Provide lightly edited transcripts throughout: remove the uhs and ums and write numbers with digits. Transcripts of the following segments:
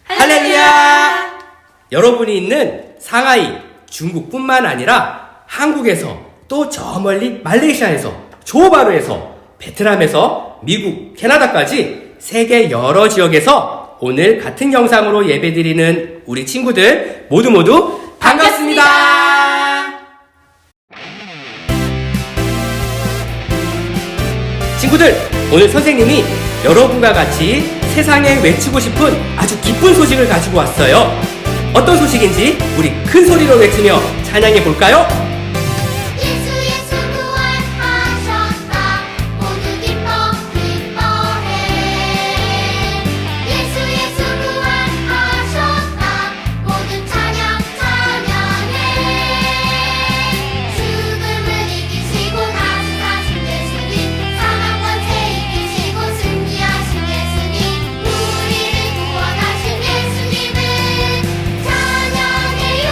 할렐루야! 여러분이 있는 상하이, 중국뿐만 아니라 한국에서 또 저 멀리 말레이시아에서, 조호바루에서, 베트남에서, 미국, 캐나다까지 세계 여러 지역에서 오늘 같은 영상으로 예배드리는 우리 친구들 모두 반갑습니다. 친구들, 오늘 선생님이 여러분과 같이 세상에 외치고 싶은 아주 기쁜 소식을 가지고 왔어요. 어떤 소식인지 우리 큰 소리로 외치며 찬양해 볼까요? 예수 예수 부활하셨다. 모두 기뻐 기뻐해. 예수 예수 부활하셨다. 모두 찬양 찬양해. 죽음을 이기시고 다시 사신 예수님, 사망 권세 이기시고 승리하신 예수님, 우리를 구원하신 예수님을 찬양해요.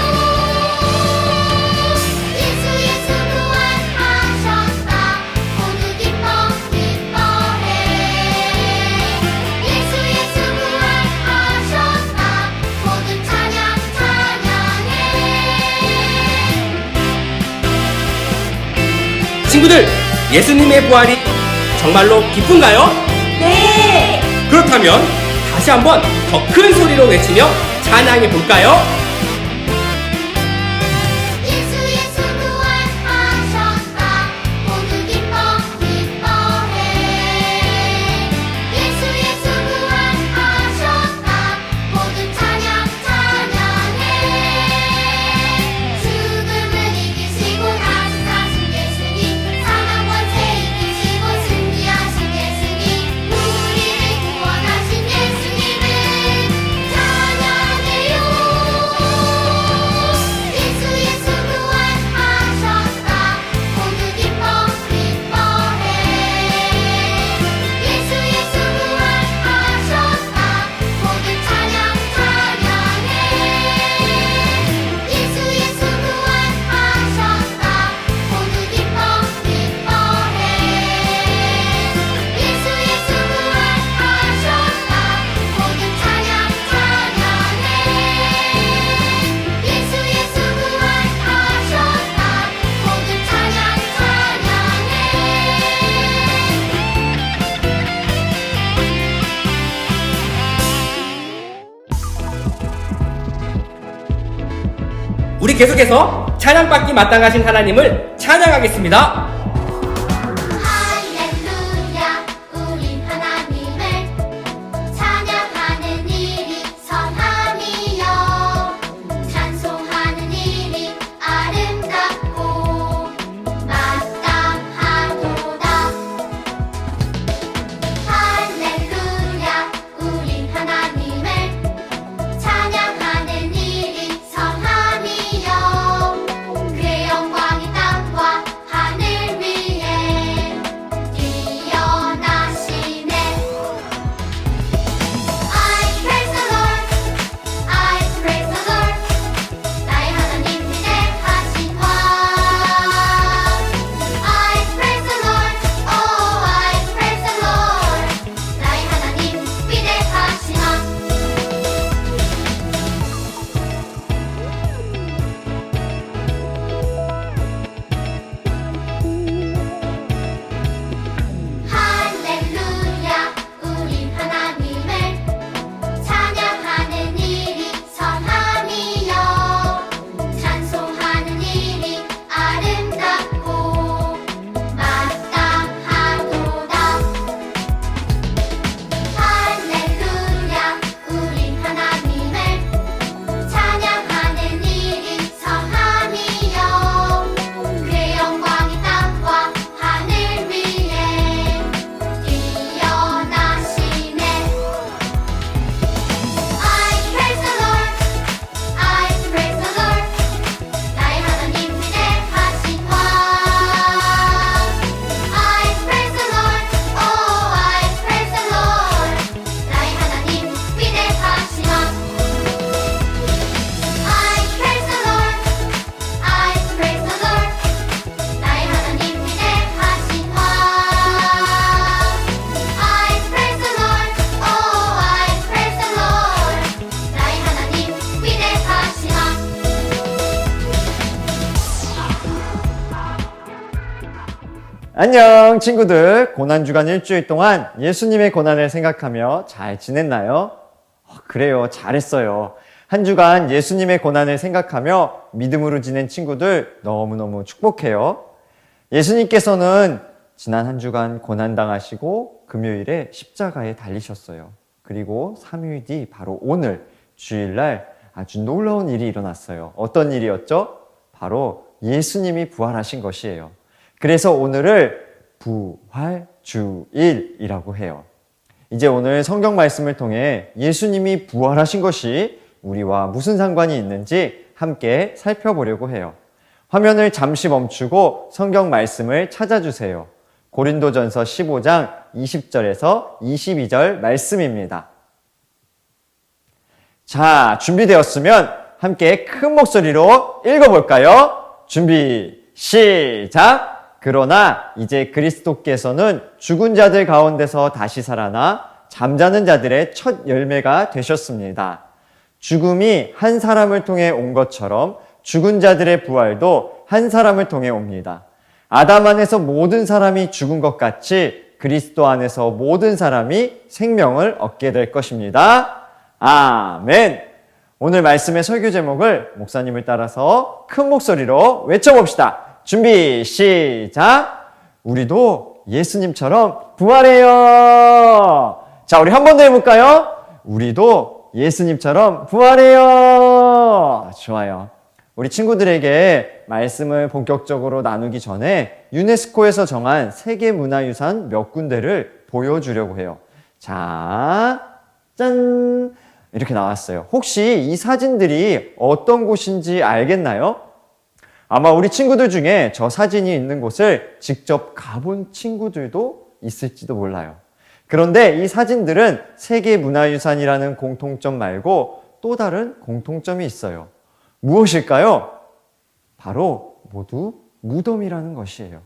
예수 예수 부활하셨다. 모두 기뻐 기뻐해. 예수 예수 부활하셨다. 모두 찬양 찬양해. 친구들, 예수님의 부활이 정말로 기쁜가요? 네. 그렇다면 다시 한번 더 큰 소리로 외치며 찬양해 볼까요? 예수 예수 부활하셨다. 모두 기뻐 기뻐해. 예수 예수 부활하셨다. 모두 찬양 찬양해. 죽음을 이기시고 다시 사신 예수님, 사망 권세 이기시고 승리하신 예수님, 우리를 구원하신 예수님을 찬양해요. 예수 예수 부활하셨다. 모두 기뻐 기뻐해. 예수 예수 부활하셨다. 모두 찬양 찬양해. 예수 예수 부활하셨다. 모두 기뻐 기뻐해. 예수 예수 부활하셨다. 모두 찬양 찬양해. 예수 예수 부활하셨다. 모두 찬양 찬양해. 우리 계속해서 찬양받기 마땅하신 하나님을 찬양하겠습니다. 할렐루야, 우린 하나님을 찬양하는 일이 선함이요, 찬송하는 일이 아름답고 마땅하도다. 할렐루야, 우린 하나님을 찬양하는 일이 선함이요, 그의 영광이 땅과 하늘 안녕 친구들. 고난주간 일주일 동안 예수님의 고난을 생각하며 잘 지냈나요? 그래요, 잘했어요. 한 주간 예수님의 고난을 생각하며 믿음으로 지낸 친구들 너무너무 축복해요. 예수님께서는 지난 한 주간 고난당하시고 금요일에 십자가에 달리셨어요. 그리고 3일 뒤 바로 오늘 주일날 아주 놀라운 일이 일어났어요. 어떤 일이었죠? 바로 예수님이 부활하신 것이에요. 그래서 오늘을 부활주일이라고 해요. 이제 오늘 성경 말씀을 통해 예수님이 부활하신 것이 우리와 무슨 상관이 있는지 함께 살펴보려고 해요. 화면을 잠시 멈추고 성경 말씀을 찾아주세요. 고린도전서 15장 20절에서 22절 말씀입니다. 자, 준비되었으면 함께 큰 목소리로 읽어볼까요? 준비, 시작! 그러나 이제 그리스도께서는 죽은 자들 가운데서 다시 살아나 잠자는 자들의 첫 열매가 되셨습니다. 죽음이 한 사람을 통해 온 것처럼 죽은 자들의 부활도 한 사람을 통해 옵니다. 아담 안에서 모든 사람이 죽은 것 같이 그리스도 안에서 모든 사람이 생명을 얻게 될 것입니다. 아멘. 오늘 말씀의 설교 제목을 목사님을 따라서 큰 목소리로 외쳐봅시다. 준비, 시작! 우리도 예수님처럼 부활해요. 자, 우리 한 번 더 해볼까요? 우리도 예수님처럼 부활해요. 좋아요. 우리 친구들에게 말씀을 본격적으로 나누기 전에 유네스코에서 정한 세계문화유산 몇 군데를 보여주려고 해요. 자, 짠! 이렇게 나왔어요. 혹시 이 사진들이 어떤 곳인지 알겠나요? 아마 우리 친구들 중에 저 사진이 있는 곳을 직접 가본 친구들도 있을지도 몰라요. 그런데 이 사진들은 세계문화유산이라는 공통점 말고 또 다른 공통점이 있어요. 무엇일까요? 바로 모두 무덤이라는 것이에요.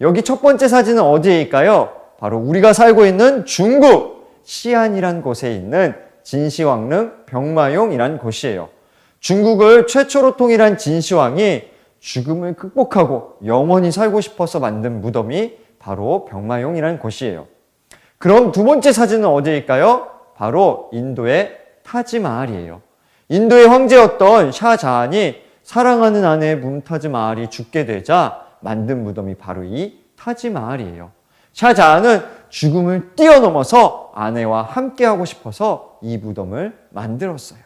여기 첫 번째 사진은 어디에 있까요? 바로 우리가 살고 있는 중국 시안이란 곳에 있는 진시황릉 병마용이란 곳이에요. 중국을 최초로 통일한 진시황이 죽음을 극복하고 영원히 살고 싶어서 만든 무덤이 바로 병마용이란 곳이에요. 그럼 두 번째 사진은 어디일까요? 바로 인도의 타지마할이에요. 인도의 황제였던 샤자한이 사랑하는 아내 뭄타즈 마할이 죽게 되자 만든 무덤이 바로 이 타지마할이에요. 샤자한은 죽음을 뛰어넘어서 아내와 함께하고 싶어서 이 무덤을 만들었어요.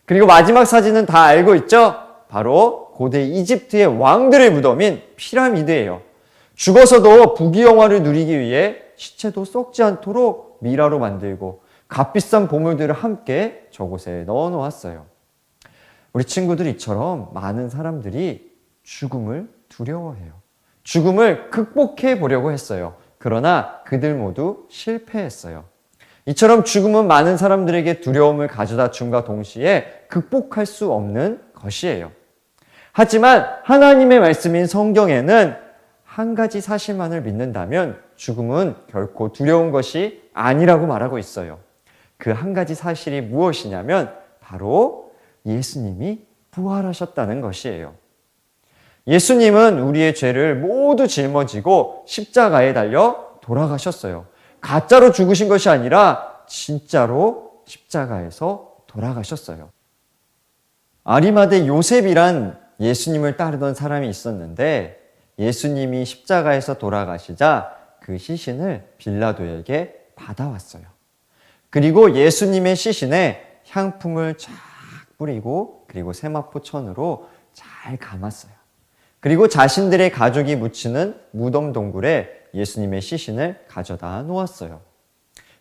그리고 마지막 사진은 다 알고 있죠? 바로 고대 이집트의 왕들의 무덤인 피라미드예요. 죽어서도 부귀영화를 누리기 위해 시체도 썩지 않도록 미라로 만들고 값비싼 보물들을 함께 저곳에 넣어 놓았어요. 우리 친구들 이처럼 많은 사람들이 죽음을 두려워해요. 죽음을 극복해 보려고 했어요. 그러나 그들 모두 실패했어요. 이처럼 죽음은 많은 사람들에게 두려움을 가져다 줌과 동시에 극복할 수 없는 것이에요. 하지만 하나님의 말씀인 성경에는 한 가지 사실만을 믿는다면 죽음은 결코 두려운 것이 아니라고 말하고 있어요. 그 한 가지 사실이 무엇이냐면 바로 예수님이 부활하셨다는 것이에요. 예수님은 우리의 죄를 모두 짊어지고 십자가에 달려 돌아가셨어요. 가짜로 죽으신 것이 아니라 진짜로 십자가에서 돌아가셨어요. 아리마대 요셉이란 예수님을 따르던 사람이 있었는데 예수님이 십자가에서 돌아가시자 그 시신을 빌라도에게 받아왔어요. 그리고 예수님의 시신에 향품을 쫙 뿌리고 그리고 세마포천으로 잘 감았어요. 그리고 자신들의 가족이 묻히는 무덤 동굴에 예수님의 시신을 가져다 놓았어요.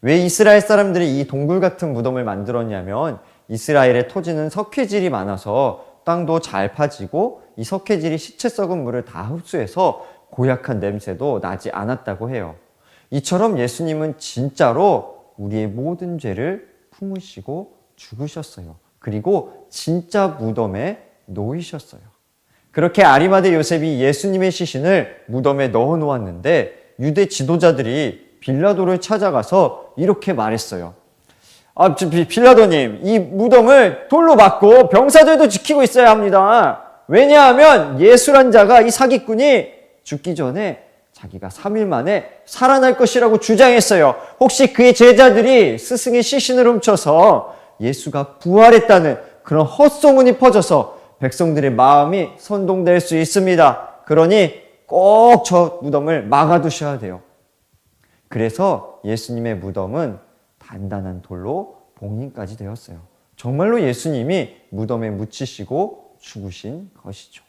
왜 이스라엘 사람들이 이 동굴 같은 무덤을 만들었냐면 이스라엘의 토지는 석회질이 많아서 땅도 잘 파지고 이 석회질이 시체 썩은 물을 다 흡수해서 고약한 냄새도 나지 않았다고 해요. 이처럼 예수님은 진짜로 우리의 모든 죄를 품으시고 죽으셨어요. 그리고 진짜 무덤에 놓이셨어요. 그렇게 아리마대 요셉이 예수님의 시신을 무덤에 넣어 놓았는데 유대 지도자들이 빌라도를 찾아가서 이렇게 말했어요. 빌라도님, 이 무덤을 돌로 막고 병사들도 지키고 있어야 합니다. 왜냐하면 예수란 자가 이 사기꾼이 죽기 전에 자기가 3일 만에 살아날 것이라고 주장했어요. 혹시 그의 제자들이 스승의 시신을 훔쳐서 예수가 부활했다는 그런 헛소문이 퍼져서 백성들의 마음이 선동될 수 있습니다. 그러니 꼭 저 무덤을 막아두셔야 돼요. 그래서 예수님의 무덤은 단단한 돌로 봉인까지 되었어요. 정말로 예수님이 무덤에 묻히시고 죽으신 것이죠.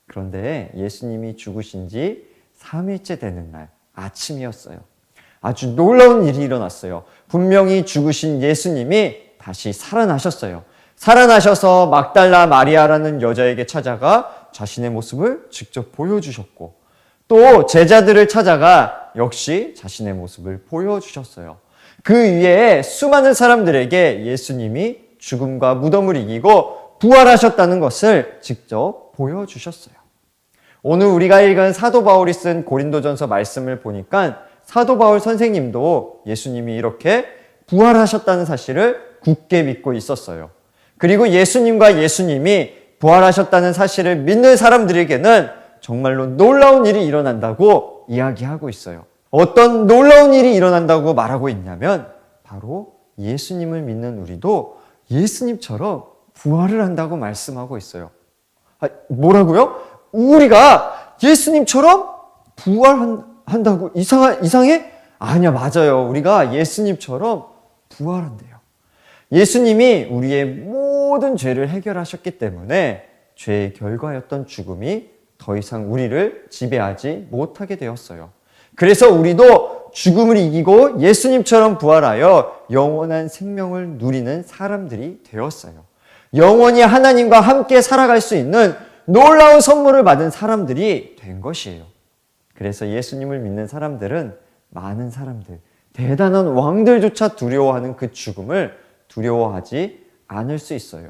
그런데 예수님이 죽으신 지 3일째 되는 날 아침이었어요. 아주 놀라운 일이 일어났어요. 분명히 죽으신 예수님이 다시 살아나셨어요. 살아나셔서 막달라 마리아라는 여자에게 찾아가 자신의 모습을 직접 보여주셨고, 또 제자들을 찾아가 역시 자신의 모습을 보여주셨어요. 그 위에 수많은 사람들에게 예수님이 죽음과 무덤을 이기고 부활하셨다는 것을 직접 보여주셨어요. 오늘 우리가 읽은 사도 바울이 쓴 고린도전서 말씀을 보니까 사도 바울 선생님도 예수님이 이렇게 부활하셨다는 사실을 굳게 믿고 있었어요. 그리고 예수님과 예수님이 부활하셨다는 사실을 믿는 사람들에게는 정말로 놀라운 일이 일어난다고 이야기하고 있어요. 어떤 놀라운 일이 일어난다고 말하고 있냐면 바로 예수님을 믿는 우리도 예수님처럼 부활을 한다고 말씀하고 있어요. 뭐라고요? 우리가 예수님처럼 부활한다고? 이상해? 아니야, 맞아요. 우리가 예수님처럼 부활한대요. 예수님이 우리의 모든 죄를 해결하셨기 때문에 죄의 결과였던 죽음이 더 이상 우리를 지배하지 못하게 되었어요. 그래서 우리도 죽음을 이기고 예수님처럼 부활하여 영원한 생명을 누리는 사람들이 되었어요. 영원히 하나님과 함께 살아갈 수 있는 놀라운 선물을 받은 사람들이 된 것이에요. 그래서 예수님을 믿는 사람들은 많은 사람들, 대단한 왕들조차 두려워하는 그 죽음을 두려워하지 않을 수 있어요.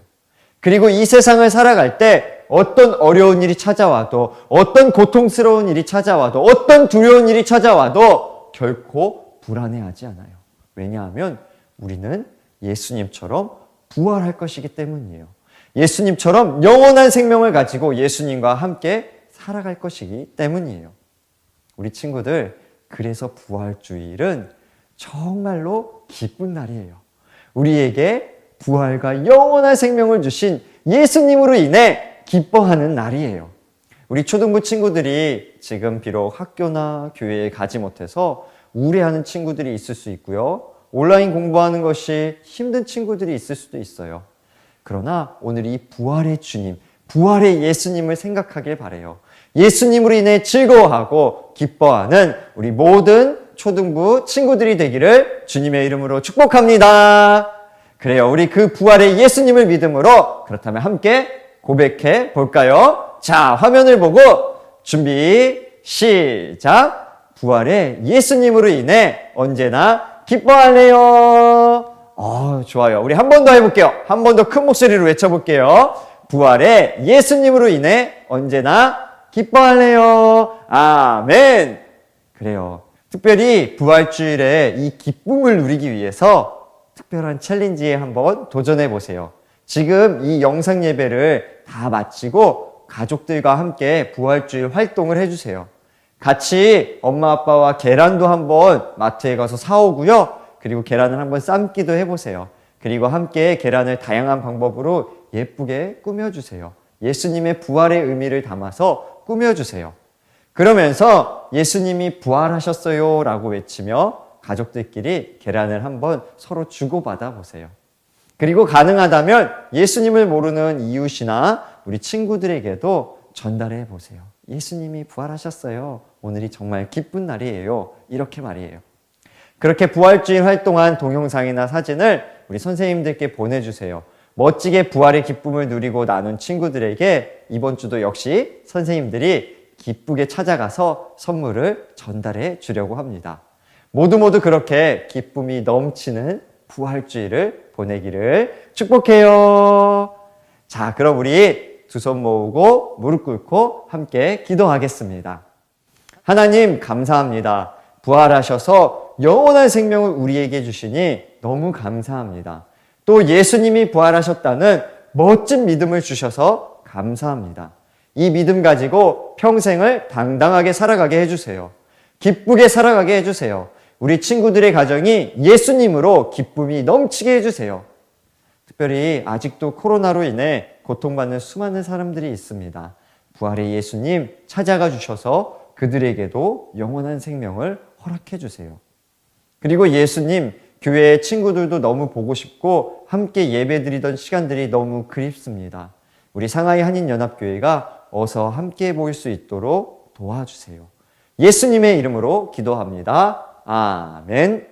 그리고 이 세상을 살아갈 때 어떤 어려운 일이 찾아와도, 어떤 고통스러운 일이 찾아와도, 어떤 두려운 일이 찾아와도 결코 불안해하지 않아요. 왜냐하면 우리는 예수님처럼 부활할 것이기 때문이에요. 예수님처럼 영원한 생명을 가지고 예수님과 함께 살아갈 것이기 때문이에요. 우리 친구들, 그래서 부활주일은 정말로 기쁜 날이에요. 우리에게 부활과 영원한 생명을 주신 예수님으로 인해 기뻐하는 날이에요. 우리 초등부 친구들이 지금 비록 학교나 교회에 가지 못해서 우울해하는 친구들이 있을 수 있고요. 온라인 공부하는 것이 힘든 친구들이 있을 수도 있어요. 그러나 오늘 이 부활의 주님, 부활의 예수님을 생각하길 바라요. 예수님으로 인해 즐거워하고 기뻐하는 우리 모든 초등부 친구들이 되기를 주님의 이름으로 축복합니다. 그래요. 우리 그 부활의 예수님을 믿음으로 그렇다면 함께 고백해 볼까요? 자, 화면을 보고 준비, 시작! 부활의 예수님으로 인해 언제나 기뻐할래요. 좋아요. 우리 한 번 더 해볼게요. 한 번 더 큰 목소리로 외쳐볼게요. 부활의 예수님으로 인해 언제나 기뻐할래요. 아멘. 그래요. 특별히 부활주일에 이 기쁨을 누리기 위해서 특별한 챌린지에 한번 도전해 보세요. 지금 이 영상 예배를 다 마치고 가족들과 함께 부활주일 활동을 해주세요. 같이 엄마 아빠와 계란도 한번 마트에 가서 사오고요. 그리고 계란을 한번 삶기도 해보세요. 그리고 함께 계란을 다양한 방법으로 예쁘게 꾸며주세요. 예수님의 부활의 의미를 담아서 꾸며주세요. 그러면서 예수님이 부활하셨어요 라고 외치며 가족들끼리 계란을 한번 서로 주고받아 보세요. 그리고 가능하다면 예수님을 모르는 이웃이나 우리 친구들에게도 전달해 보세요. 예수님이 부활하셨어요. 오늘이 정말 기쁜 날이에요. 이렇게 말이에요. 그렇게 부활주일 활동한 동영상이나 사진을 우리 선생님들께 보내주세요. 멋지게 부활의 기쁨을 누리고 나눈 친구들에게 이번 주도 역시 선생님들이 기쁘게 찾아가서 선물을 전달해 주려고 합니다. 모두 그렇게 기쁨이 넘치는 부활주일을 보내기를 축복해요. 자, 그럼 우리 두 손 모으고 무릎 꿇고 함께 기도하겠습니다. 하나님 감사합니다. 부활하셔서 영원한 생명을 우리에게 주시니 너무 감사합니다. 또 예수님이 부활하셨다는 멋진 믿음을 주셔서 감사합니다. 이 믿음 가지고 평생을 당당하게 살아가게 해주세요. 기쁘게 살아가게 해주세요. 우리 친구들의 가정이 예수님으로 기쁨이 넘치게 해주세요. 특별히 아직도 코로나로 인해 고통받는 수많은 사람들이 있습니다. 부활의 예수님 찾아가 주셔서 그들에게도 영원한 생명을 허락해 주세요. 그리고 예수님, 교회의 친구들도 너무 보고 싶고 함께 예배드리던 시간들이 너무 그립습니다. 우리 상하이 한인연합교회가 어서 함께 모일 수 있도록 도와주세요. 예수님의 이름으로 기도합니다. 아멘.